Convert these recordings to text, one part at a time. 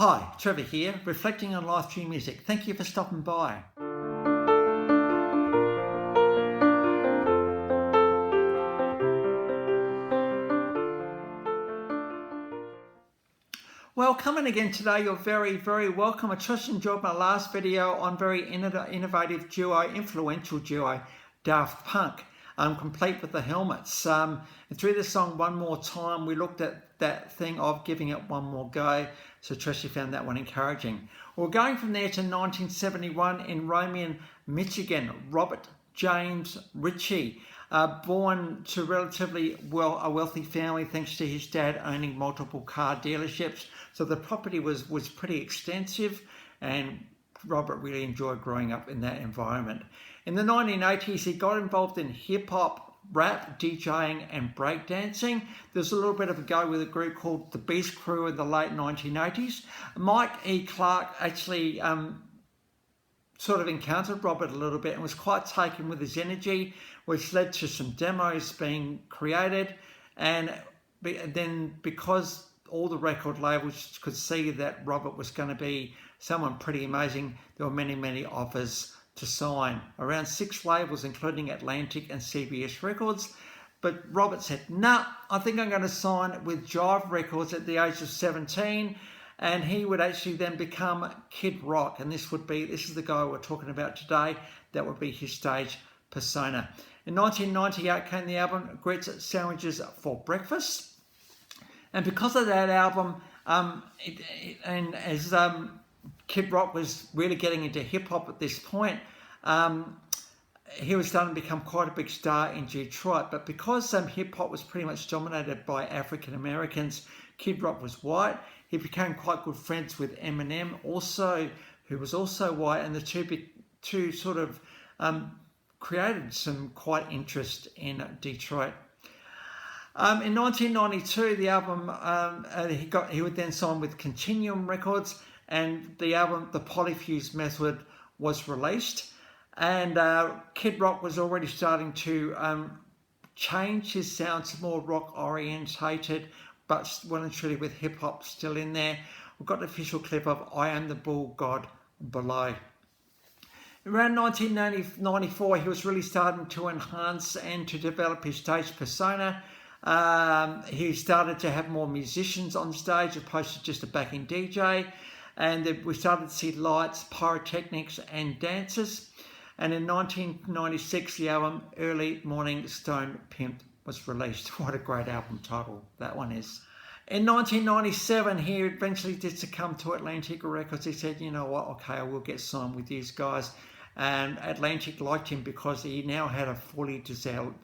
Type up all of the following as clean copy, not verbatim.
Hi, Trevor here, reflecting on life through music. Thank you for stopping by. Well, coming again today, you're very, very welcome. I trust you enjoyed my last video on very innovative duo, influential duo, Daft Punk, complete with the helmets. And through the song One More Time, we looked at that thing of giving it one more go. So trust you found that one encouraging. We're going from there to 1971 in Roman, Michigan. Robert James Ritchie, born to relatively a wealthy family thanks to his dad owning multiple car dealerships. So the property was pretty extensive, and Robert really enjoyed growing up in that environment. In the 1980s, he got involved in hip-hop, rap, DJing and breakdancing. There's a little bit of a go with a group called the Beast Crew in the late 1980s. Mike E. Clark actually sort of encountered Robert a little bit and was quite taken with his energy, which led to some demos being created. And then because all the record labels could see that Robert was going to be someone pretty amazing, there were many, many offers to sign. Around 6 labels, including Atlantic and CBS Records. But Robert said, nah, I think I'm going to sign with Jive Records at the age of 17. And he would actually then become Kid Rock. And this is the guy we're talking about today. That would be his stage persona. In 1998 came the album Grits Sandwiches for Breakfast. And because of that album, as Kid Rock was really getting into hip-hop at this point, he was starting to become quite a big star in Detroit. But because hip-hop was pretty much dominated by African Americans, Kid Rock was white. He became quite good friends with Eminem, who was also white, and the two sort of created some quite interest in Detroit. In 1992, the album he would then sign with Continuum Records, and the album The Polyfuse Method was released. And Kid Rock was already starting to change his sound to more rock orientated, but well and truly with hip hop still in there. We've got an official clip of I Am the Bull God Below. Around 1994, he was really starting to enhance and to develop his stage persona. He started to have more musicians on stage opposed to just a backing DJ. And we started to see lights, pyrotechnics and dances. And in 1996, the album Early Morning Stone Pimp was released. What a great album title that one is. In 1997, he eventually did succumb to Atlantic Records. He said, you know what, okay, I will get signed with these guys. And Atlantic liked him because he now had a fully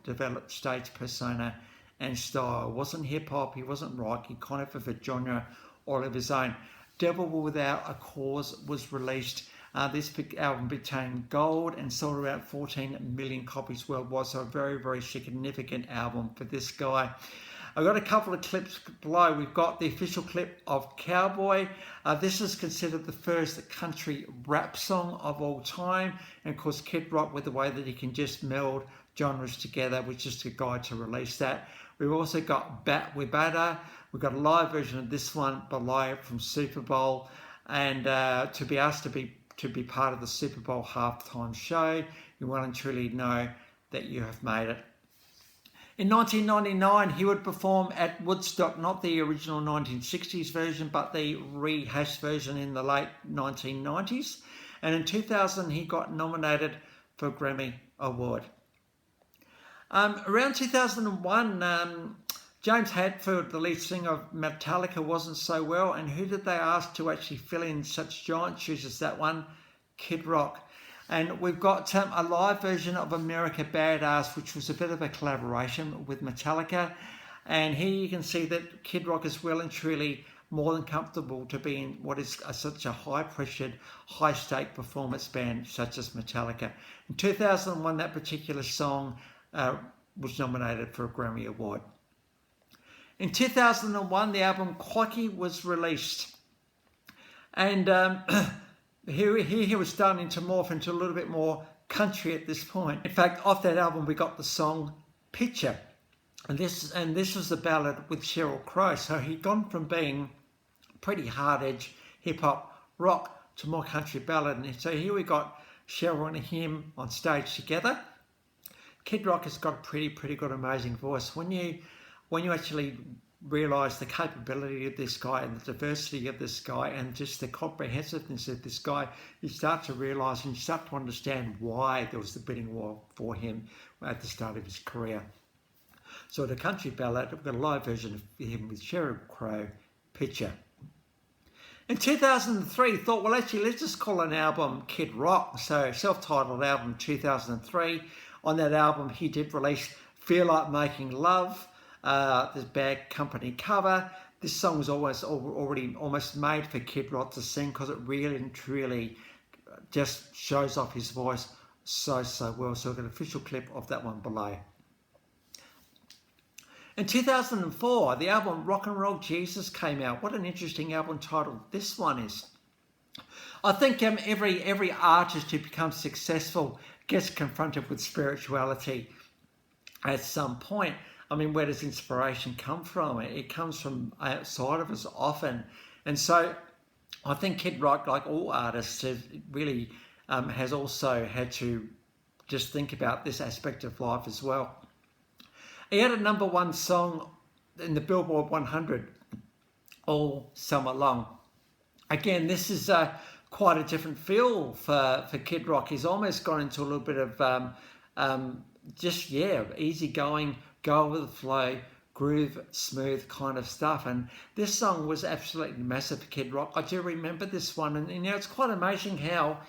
developed stage persona and style. It wasn't hip-hop, he wasn't rock, he kind of have a genre all of his own. Devil Without a Cause was released. This album became gold and sold about 14 million copies worldwide, so a very, very significant album for this guy. I've got a couple of clips below. We've got the official clip of Cowboy. This is considered the first country rap song of all time. And of course, Kid Rock, with the way that he can just meld genres together, was just a guide to release that. We've also got Bat We Batter. We've got a live version of this one below from Super Bowl. And to be asked to be part of the Super Bowl halftime show, you well and truly know that you have made it. In 1999, he would perform at Woodstock, not the original 1960s version, but the rehashed version in the late 1990s. And in 2000, he got nominated for a Grammy Award. Around 2001, James Hetfield, the lead singer of Metallica, wasn't so well. And who did they ask to actually fill in such giant shoes as that one? Kid Rock. And we've got a live version of America Badass, which was a bit of a collaboration with Metallica. And here you can see that Kid Rock is well and truly more than comfortable to be in what is such a high-pressured, high-stake performance band such as Metallica. In 2001, that particular song was nominated for a Grammy Award. In 2001, the album Quacky was released. And he was starting to morph into a little bit more country at this point. In fact, off that album, we got the song Picture. And this was the ballad with Sheryl Crow. So he'd gone from being pretty hard-edge hip hop, rock to more country ballad. And so here we got Cheryl and him on stage together. Kid Rock has got a pretty good, amazing voice. When you actually realise the capability of this guy and the diversity of this guy and just the comprehensiveness of this guy, you start to realise and you start to understand why there was the bidding war for him at the start of his career. So the country ballad, we've got a live version of him with Sheryl Crow, Picture. In 2003, thought, well, actually, let's just call an album Kid Rock. So self-titled album 2003. On that album, he did release Feel Like Making Love, this Bad Company cover. This song was already almost made for Kid Rock to sing because it really and truly just shows off his voice so well. So we've got an official clip of that one below. In 2004, the album Rock and Roll Jesus came out. What an interesting album title this one is. I think every artist who becomes successful gets confronted with spirituality at some point. I mean, where does inspiration come from? It comes from outside of us often. And so I think Kid Rock, like all artists, really has also had to just think about this aspect of life as well. He had a #1 song in the Billboard 100 all summer long. Again, this is quite a different feel for Kid Rock. He's almost gone into a little bit of easy going, go with the flow, groove, smooth kind of stuff. And this song was absolutely massive for Kid Rock. I do remember this one, and it's quite amazing how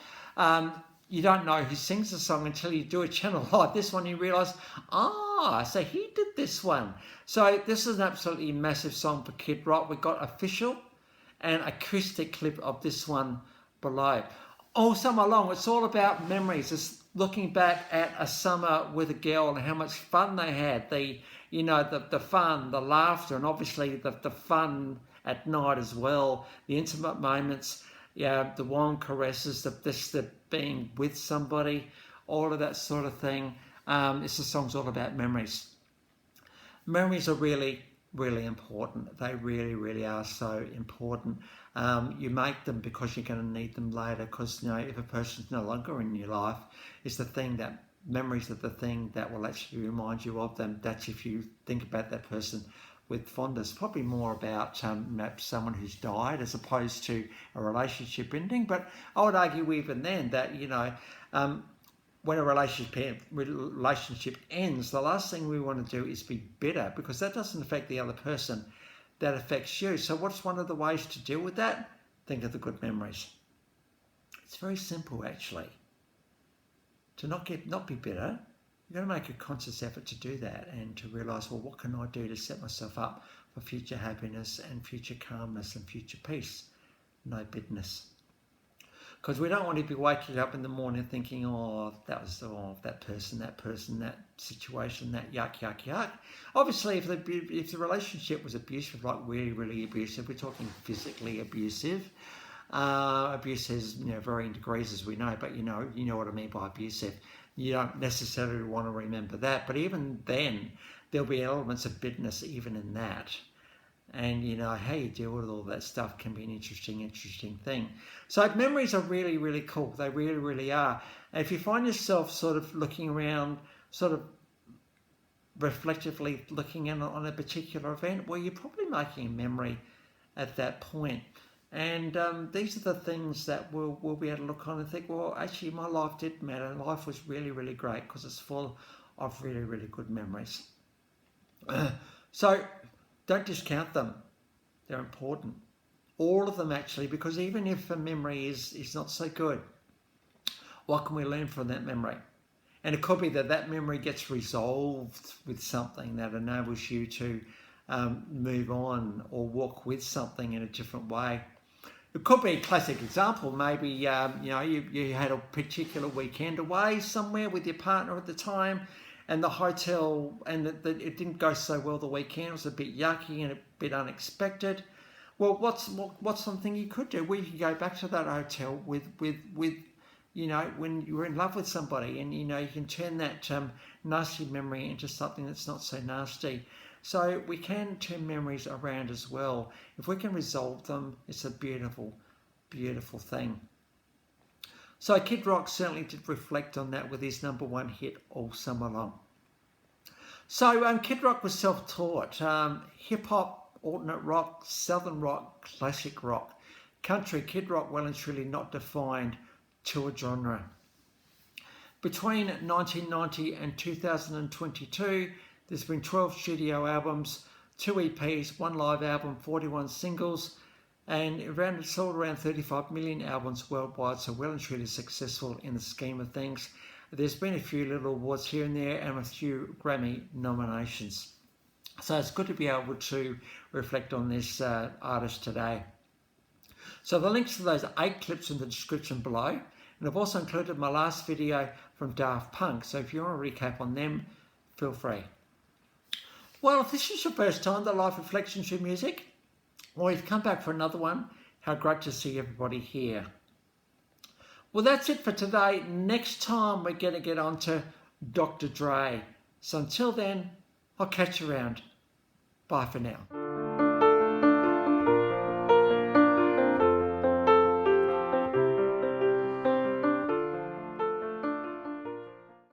you don't know who sings the song until you do a channel like this one. You realise, so he did this one. So this is an absolutely massive song for Kid Rock. We've got official and acoustic clip of this one below. All summer long, it's all about memories. It's looking back at a summer with a girl and how much fun they had. The fun, the laughter, and obviously the fun at night as well. The intimate moments, the warm caresses, the being with somebody, all of that sort of thing. The song's all about memories. Memories are really important. They really are so important. You make them because you're going to need them later, because if a person's no longer in your life, memories are the thing that will actually remind you of them. That's if you think about that person with fondness. Probably more about perhaps someone who's died as opposed to a relationship ending. But I would argue even then that when a relationship ends, the last thing we want to do is be bitter, because that doesn't affect the other person, that affects you. So what's one of the ways to deal with that? Think of the good memories. It's very simple, actually. To not be bitter, you've got to make a conscious effort to do that and to realise, well, what can I do to set myself up for future happiness and future calmness and future peace? No bitterness. Because we don't want to be waking up in the morning thinking, that person, that situation, that yuck. Obviously, if the relationship was abusive, like really abusive, we're talking physically abusive. Abuse has varying degrees, as we know, but you know what I mean by abusive. You don't necessarily want to remember that, but even then, there'll be elements of bitterness even in that. And how you deal with all that stuff can be an interesting thing. So memories are really cool. They really are. And if you find yourself sort of looking around, sort of reflectively looking in on a particular event, well, you're probably making a memory at that point. And these are the things that we'll be able to look on and think, well, actually, my life did matter. Life was really great because it's full of really good memories. So don't discount them. They're important. All of them, actually, because even if a memory is not so good, what can we learn from that memory? And it could be that memory gets resolved with something that enables you to move on or walk with something in a different way. It could be a classic example. Maybe you had a particular weekend away somewhere with your partner at the time, and the hotel, and it didn't go so well the weekend. It was a bit yucky and a bit unexpected. Well, what's something you could do? Well, you could go back to that hotel with when you were in love with somebody, and you can turn that nasty memory into something that's not so nasty. So we can turn memories around as well. If we can resolve them, it's a beautiful beautiful thing. So Kid Rock certainly did reflect on that with his #1 hit All Summer Long. So Kid Rock was self-taught. Hip-hop, alternate rock, southern rock, classic rock. Country, Kid Rock well and truly not defined to a genre. Between 1990 and 2022, there's been 12 studio albums, 2 EPs, 1 live album, 41 singles, and sold around 35 million albums worldwide, so well and truly successful in the scheme of things. There's been a few little awards here and there and a few Grammy nominations. So it's good to be able to reflect on this artist today. So the links to those 8 clips in the description below. And I've also included my last video from Daft Punk. So if you want to recap on them, feel free. Well, if this is your first time to Life Reflection through music, or you've come back for another one, how great to see everybody here. Well, that's it for today. Next time we're going to get on to Dr. Dre. So until then, I'll catch you around. Bye for now.